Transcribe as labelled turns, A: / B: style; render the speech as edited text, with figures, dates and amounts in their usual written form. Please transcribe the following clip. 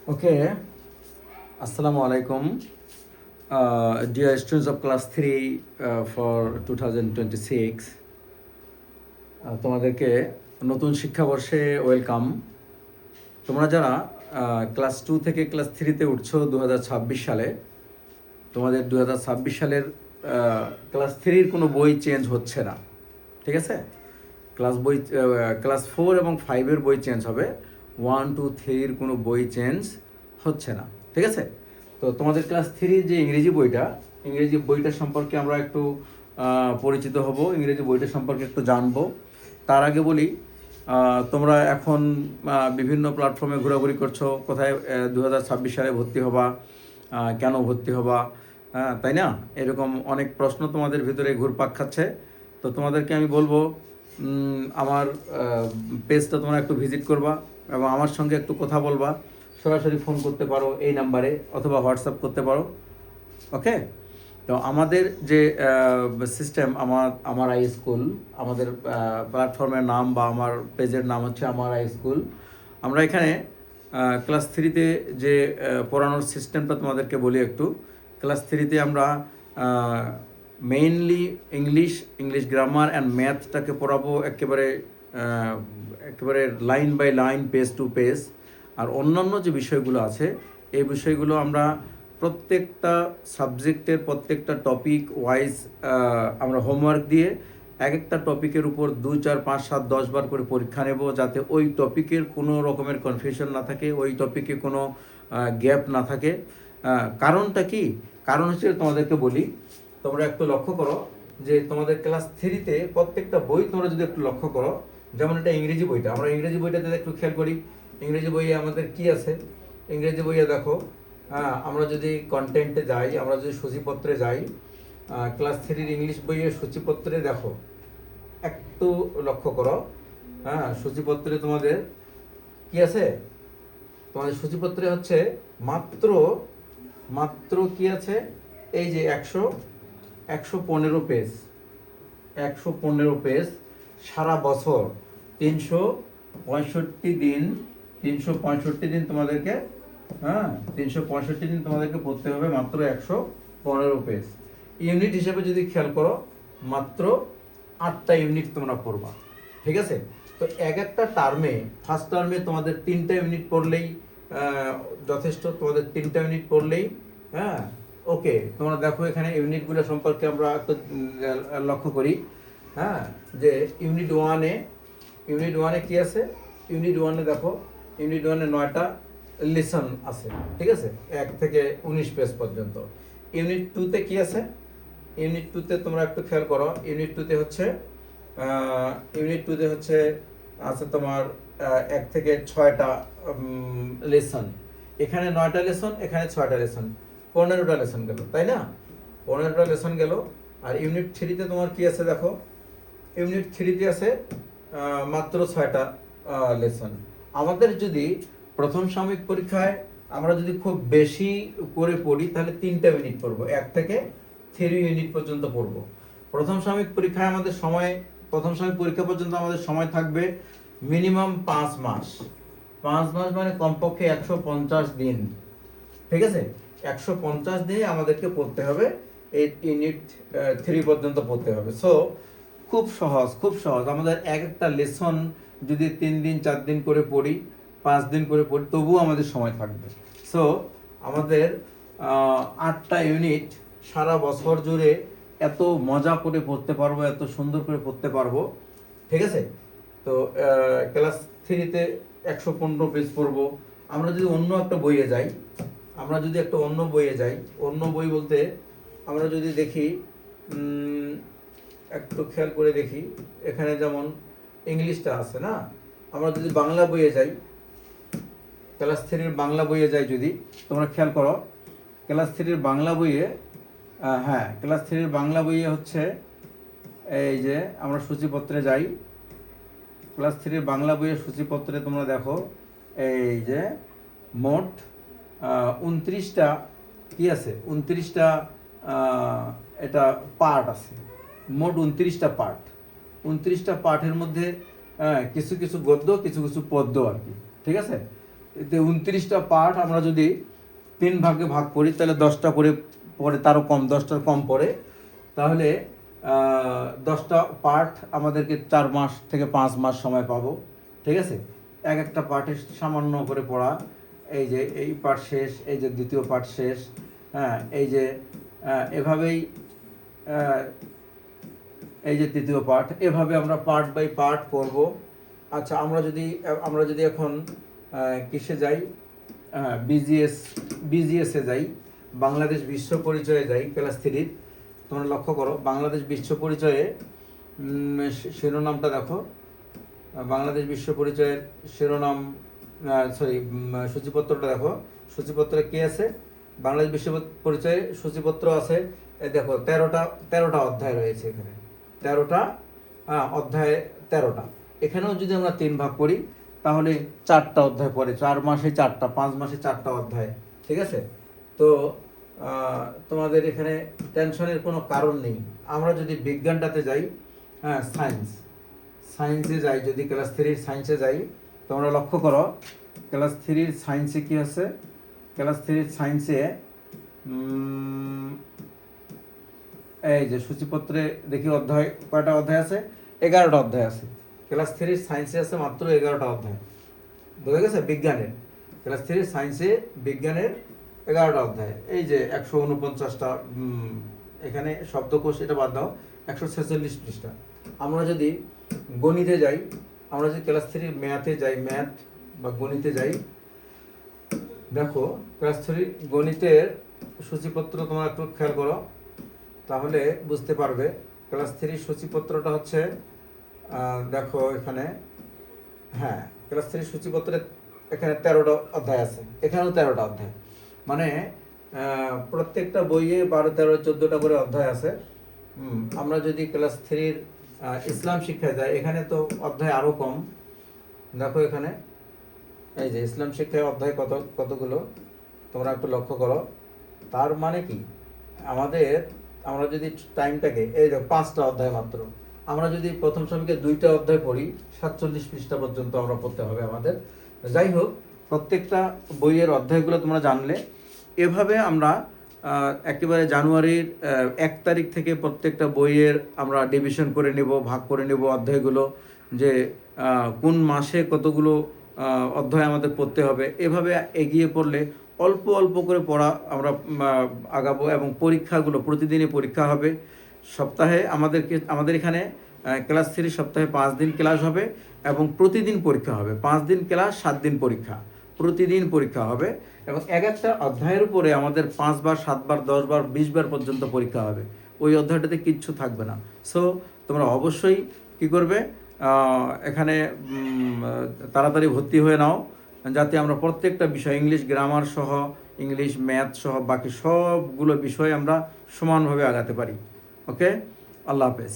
A: Okay, Assalamu alaikum, dear students of class 3 for 2026. তোমাদেরকে নতুন শিক্ষাবর্ষে ওয়েলকাম। তোমরা যারা ক্লাস 2 থেকে ক্লাস 3-তে উঠছো 2026 সালে, তোমাদের 2026 সালের ক্লাস 3-র কোনো বই চেঞ্জ হচ্ছে না, ঠিক আছে? ক্লাস 4 এবং 5-এর বই চেঞ্জ হবে, 1, 2, 3-র কোনো বই চেঞ্জ হচ্ছে না, ঠিক আছে? তো তোমাদের ক্লাস 3-র যে ইংরেজি বইটা সম্পর্কে আমরা একটু পরিচিত হব, ইংরেজি বইটা সম্পর্কে একটু জানবো। তার আগে বলি, তোমরা এখন বিভিন্ন প্ল্যাটফর্মে ঘোরাঘুরি করছো, কোথায় 2026 সালে ভর্তি হবা, কেন ভর্তি হবা, তাই না? এরকম অনেক প্রশ্ন তোমাদের ভিতরে ঘুরপাক খাচ্ছে। তো তোমাদেরকে আমি বলবো, আমার পেজটা তোমরা একটু ভিজিট করবা এবং আমার সঙ্গে একটু কথা বলবা। সরাসরি ফোন করতে পারো এই নাম্বারে, অথবা হোয়াটসঅ্যাপ করতে পারো। ওকে, তো আমাদের যে সিস্টেম, আমার আই স্কুল, আমাদের প্ল্যাটফর্মের নাম বা আমার পেজের নাম হচ্ছে আমার আই স্কুল। আমরা এখানে ক্লাস 3-তে যে পড়ানোর সিস্টেমটা তোমাদেরকে বলি একটু। ক্লাস 3-তে আমরা মেইনলি ইংলিশ গ্রামার অ্যান্ড ম্যাথটাকে পড়াবো একেবারে line by line, page to page. আর অন্যান্য যে বিষয়গুলো আছে, এই বিষয়গুলো আমরা প্রত্যেকটা সাবজেক্টের প্রত্যেকটা টপিক ওয়াইজ আমরা হোমওয়ার্ক দিয়ে এক একটা টপিকের উপর 2, 4, 5, 7, 10 বার করে পরীক্ষা নেব, যাতে ওই টপিকের কোনো রকমের কনফিউশন না থাকে, ওই টপিকে কোনো গ্যাপ না থাকে। কারণটা কি? কারণ হচ্ছে, তোমাদেরকে বলি, তোমরা একটু লক্ষ্য করো যে তোমাদের ক্লাস 3-তে প্রত্যেকটা বই তোমরা যদি একটু লক্ষ্য করো, যেমন এটা ইংরেজি বইটা, আমরা ইংরেজি বইটাতে একটু খেয়াল করি। ইংরেজি বইয়ে আমাদের কি আছে? ইংরেজি বইয়ে দেখো, আমরা যদি কন্টেন্টে যাই, আমরা যদি সূচিপত্রে যাই, ক্লাস 3-র ইংলিশ বইয়ের সূচিপত্রে দেখো, একটু লক্ষ্য করো। সূচিপত্রে তোমাদের কি আছে? তোমাদের সূচিপত্রে হচ্ছে মাত্র কি আছে? এই যে 115 পেজ, 115 পেজ, সারা বছর 365 দিন তোমাদেরকে 365 দিন তোমাদেরকে পড়তে হবে, মাত্র 115 পেজ। ইউনিট হিসেবে যদি খেয়াল করো, মাত্র 8টা ইউনিট তোমরা পড়বা, ঠিক আছে? তো এক একটা টার্মে, ফার্স্ট টার্মে তোমাদের 3টা ইউনিট পড়লেই যথেষ্ট, তোমাদের 3টা ইউনিট পড়লেই ওকে। তোমরা দেখো এখানে ইউনিটগুলো সম্পর্কে আমরা একটু লক্ষ্য করি। যে ইউনিট ওয়ানে কি আছে? ইউনিট ওয়ানে দেখো, ইউনিট ওয়ানে 9টা লেসন আছে, ঠিক আছে, 1 থেকে 19 পেজ পর্যন্ত। ইউনিট 2-তে কি আছে? ইউনিট 2-তে তোমরা একটু খেয়াল করো, ইউনিট 2-তে হচ্ছে আছে তোমার 1 থেকে 6টা লেসন। এখানে 9টা লেসন, এখানে 6টা লেসন, 15টা লেসন গেল, তাই না? 15টা লেসন গেল। আর ইউনিট 3-তে তোমার কি আছে দেখো, ইউনিট 3-তে আছে মাত্র 6টা লেসন। আমাদের যদি প্রথম সাময়িক পরীক্ষায় আমরা যদি খুব বেশি করে পড়ি, তাহলে 3টা ইউনিট পড়বো, 1 থেকে 3 ইউনিট পর্যন্ত পড়বো। প্রথম সাময়িক পরীক্ষা পরীক্ষা পর্যন্ত আমাদের সময় থাকবে মিনিমাম 5 মাস। 5 মাস মানে কমপক্ষে 150 দিন, ঠিক আছে? 150 দিনে আমাদেরকে পড়তে হবে, এই ইউনিট 3 পর্যন্ত পড়তে হবে। সো খুব সহজ। আমাদের এক একটা লেসন যদি 3 দিন 4 দিন করে পড়ি, 5 দিন করে পড়ি, তবুও আমাদের সময় থাকবে। সো আমাদের 8টা ইউনিট সারা বছর জুড়ে এত মজা করে পড়তে পারবো, এত সুন্দর করে পড়তে পারবো, ঠিক আছে? তো ক্লাস 3-তে 115 পেজ পড়বো। আমরা যদি অন্য একটা বইয়ে যাই, অন্য বই বলতে আমরা যদি দেখি, একটু খেয়াল করে দেখি, এখানে যেমন ইংলিশটা আছে না, আমরা যদি বাংলা বইয়ে যাই, ক্লাস 3-র বাংলা বইয়ে যাই, যদি তোমরা খেয়াল করো, ক্লাস 3-র বাংলা বইয়ে ক্লাস 3-র বাংলা বইয়ে হচ্ছে, এই যে আমরা সূচিপত্রে যাই, ক্লাস 3-র বাংলা বইয়ের সূচিপত্রে তোমরা দেখো, এই যে মোট 29টা কি আছে, 29টা এটা পার্ট আছে, মোট 29টা পার্ট। 29টা পার্টের মধ্যে কিছু কিছু গদ্য, কিছু কিছু পদ্য আর কি, ঠিক আছে? এতে 29টা পার্ট আমরা যদি 3 ভাগে ভাগ করি তাহলে 10টা করে পড়ে, তারও কম, 10টার কম পড়ে। তাহলে 10টা পার্ট আমাদেরকে 4 মাস থেকে 5 মাস সময় পাবো। ঠিক আছে, এক একটা পার্টে সামান্য করে পড়া। এই যে এই পার্ট শেষ, এই যে দ্বিতীয় পার্ট শেষ, হ্যাঁ, এই যে এভাবেই এই যে তৃতীয় পার্ট, এভাবে আমরা পার্ট বাই পার্ট করব। আচ্ছা, আমরা যদি এখন কিসে যাই, বিজিএসে যাই, বাংলাদেশ বিশ্ব পরিচয়ে যাই, ক্লাস 3। তোমরা লক্ষ্য করো, বাংলাদেশ বিশ্ব পরিচয়ে শিরোনামটা দেখো। বাংলাদেশ বিশ্ব পরিচয়ের শিরোনাম, সূচিপত্রটা দেখো। সূচিপত্রে কি আছে? বাংলাদেশ বিশ্ব পরিচয়ে সূচিপত্র আছে, দেখো 13টা অধ্যায় রয়েছে এখানে। 13টা অধ্যায়, 13টা। এখানেও যদি আমরা 3 ভাগ করি তাহলে 4টা অধ্যায় পড়ে, 4 মাসে 4টা, 5 মাসে 4টা অধ্যায়। ঠিক আছে, তো তোমাদের এখানে টেনশনের কোনো কারণ নেই। আমরা যদি বিজ্ঞানটাতে যাই, সায়েন্সে যাই, যদি ক্লাস 3 সায়েন্সে যাই, তোমরা লক্ষ্য করো ক্লাস 3 সায়েন্সে কি আছে। ক্লাস 3 সায়েন্সে এই যে সূচিপত্রে দেখি অধ্যায় কয়টা অধ্যায় আছে? 11টা অধ্যায় আছে। ক্লাস 3 সায়েন্সে আছে মাত্র 11টা অধ্যায়। বোঝা গেছে? বিজ্ঞানের ক্লাস 3 সায়েন্সে বিজ্ঞানের 11টা অধ্যায়। এই যে 149টা, এখানে শব্দকোষ এটা বাদ দাও, 146 পৃষ্ঠা। আমরা যদি গণিতে যাই, আমরা যদি ক্লাস 3 ম্যাথে যাই, ম্যাথ বা গণিতে যাই, দেখো ক্লাস 3 গণিতের সূচিপত্র তোমরা একটু খেয়াল করো, তাহলে বুঝতে পারবে। ক্লাস 3 সূচিপত্রটা হচ্ছে, দেখো এখানে, হ্যাঁ, ক্লাস 3 সূচিপত্রে এখানে 13টা অধ্যায় আছে, এখানেও 13টা অধ্যায়। মানে প্রত্যেকটা বইয়ে 12, 13, 14টা করে অধ্যায় আছে। আমরা যদি ক্লাস 3 ইসলাম শিক্ষায় যাই, এখানে তো অধ্যায় আরও কম। দেখো এখানে এই যে ইসলাম শিক্ষায় অধ্যায় কতগুলো তোমরা একটু লক্ষ্য করো। তার মানে কি, আমরা যদি টাইমটাকে, এই দেখো 5টা অধ্যায় মাত্র। আমরা যদি প্রথম শ্রমিকে 2টা অধ্যায় পড়ি, 47 পৃষ্ঠা পর্যন্ত আমরা পড়তে হবে আমাদের। যাই হোক, প্রত্যেকটা বইয়ের অধ্যায়গুলো তোমরা জানলে, এভাবে আমরা একেবারে জানুয়ারির 1 তারিখ থেকে প্রত্যেকটা বইয়ের আমরা ডিভিশন করে নেব, ভাগ করে নেব অধ্যায়গুলো, যে কোন মাসে কতগুলো অধ্যায় আমাদের পড়তে হবে। এভাবে এগিয়ে পড়লে অল্প অল্প করে পড়া আমরা আগাবো, এবং পরীক্ষাগুলো প্রতিদিনই পরীক্ষা হবে। সপ্তাহে আমাদের এখানে ক্লাস 3 সপ্তাহে 5 দিন ক্লাস হবে, এবং প্রতিদিন পরীক্ষা হবে। 5 দিন ক্লাস, 7 দিন পরীক্ষা, প্রতিদিন পরীক্ষা হবে। এবং এক একটা অধ্যায়ের উপরে আমাদের 5 বার, 7 বার, 10 বার, 20 বার পর্যন্ত পরীক্ষা হবে। ওই অধ্যায়টাতে কিচ্ছু থাকবে না। সো তোমরা অবশ্যই কি করবে, এখানে তাড়াতাড়ি ভর্তি হয়ে নাও, যাতে আমরা প্রত্যেকটা বিষয়, ইংলিশ গ্রামার সহ, ইংলিশ ম্যাথ সহ বাকি সবগুলো বিষয় আমরা সমানভাবে আগাতে পারি। ওকে, আল্লাহ হাফেজ।